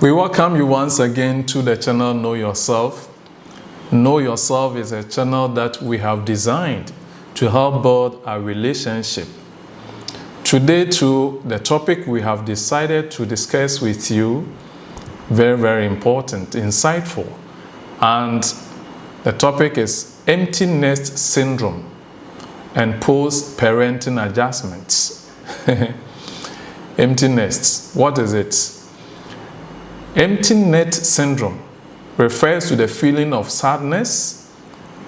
We welcome you once again to the channel Know Yourself. Know Yourself is a channel that we have designed to help build our relationship. Today too, the topic we have decided to discuss with you, very important, insightful. And the topic is empty nest syndrome and post-parenting adjustments. Empty nests, what is it? Empty nest syndrome refers to the feeling of sadness,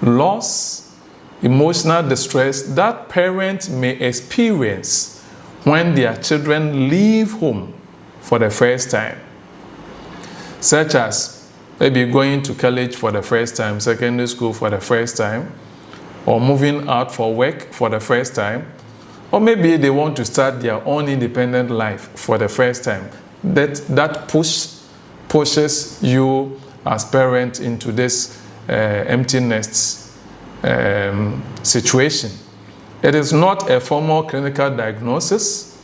loss, emotional distress that parents may experience when their children leave home for the first time, such as maybe going to college for the first time, secondary school for the first time, or moving out for work for the first time, or maybe they want to start their own independent life for the first time. That pushes you as parent into this empty nest situation. It is not a formal clinical diagnosis,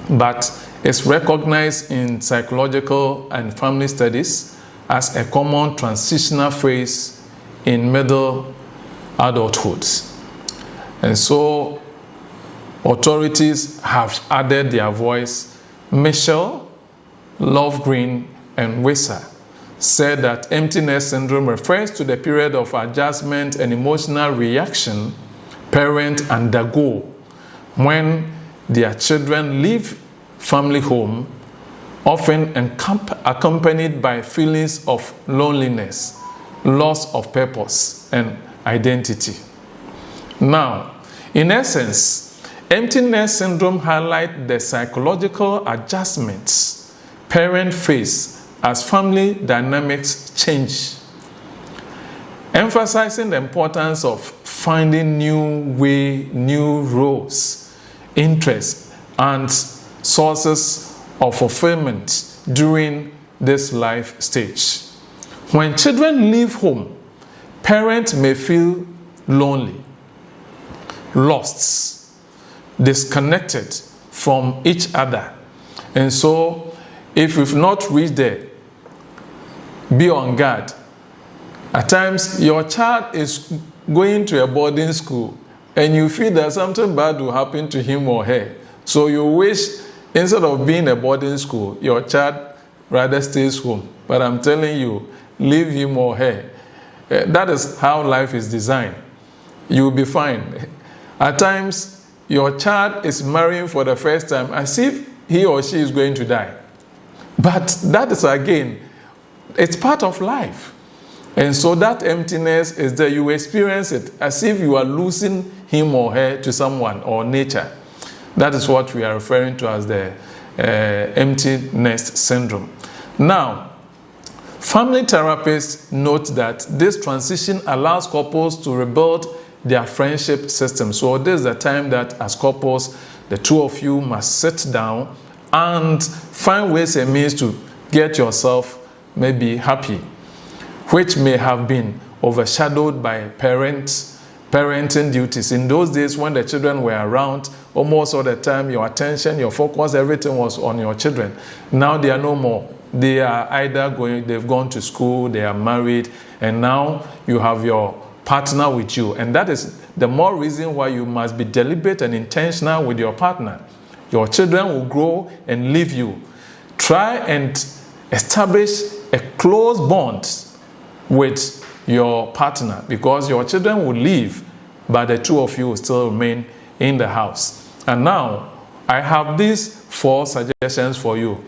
but it's recognized in psychological and family studies as a common transitional phase in middle adulthood. And so authorities have added their voice. Michelle, Lovegreen, and Weiser said that empty nest syndrome refers to the period of adjustment and emotional reaction parents undergo when their children leave family home, often accompanied by feelings of loneliness, loss of purpose, and identity. Now, in essence, empty nest syndrome highlights the psychological adjustments parents face as family dynamics change, emphasizing the importance of finding new roles, interests, and sources of fulfillment during this life stage. When children leave home, parents may feel lonely, lost, disconnected from each other. And so, if you've not reached there, be on guard. At times, your child is going to a boarding school and you feel that something bad will happen to him or her. So you wish, instead of being a boarding school, your child rather stays home. But I'm telling you, leave him or her. That is how life is designed. You will be fine. At times, your child is marrying for the first time as if he or she is going to die. But that is, again, it's part of life. And so that emptiness is that you experience it as if you are losing him or her to someone or nature. That is what we are referring to as the empty nest syndrome. Now, family therapists note that this transition allows couples to rebuild their friendship system. So this is the time that as couples, the two of you must sit down and find ways and means to get yourself maybe happy, which may have been overshadowed by parenting duties. In those days when the children were around, almost all the time your attention, your focus, everything was on your children. Now they are no more. They are either they've gone to school, they are married, and now you have your partner with you. And that is the more reason why you must be deliberate and intentional with your partner. Your children will grow and leave you. Try and establish a close bond with your partner, because your children will leave, but the two of you will still remain in the house. And now, I have these 4 suggestions for you.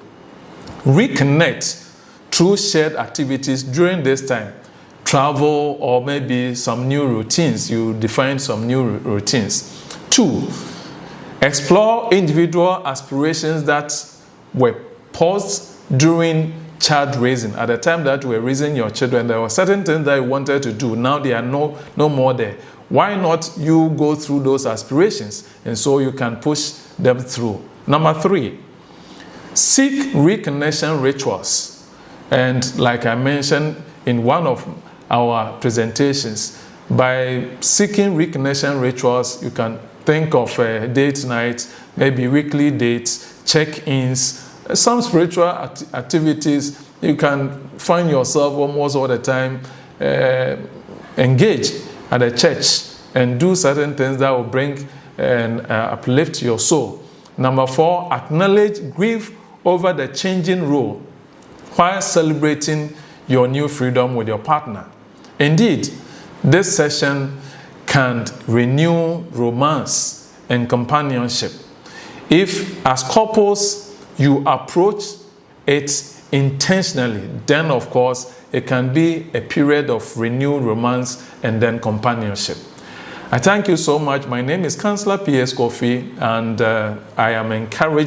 Reconnect through shared activities during this time. Travel, or maybe some new routines. You define some new routines. 2, explore individual aspirations that were paused during child raising. At the time that you were raising your children, there were certain things that you wanted to do. Now they are no more there. Why not you go through those aspirations, and so you can push them through? Number 3, seek reconnection rituals. And like I mentioned in one of our presentations, by seeking reconnection rituals, you can think of date nights, maybe weekly dates, check-ins, some spiritual activities, you can find yourself almost all the time engaged at a church and do certain things that will bring and uplift your soul. Number 4, acknowledge grief over the changing role while celebrating your new freedom with your partner. Indeed, this session can renew romance and companionship. If, as couples, you approach it intentionally, then of course it can be a period of renewed romance and then companionship. I thank you so much. My name is Counsellor P.S. Kwofie, and I am encouraged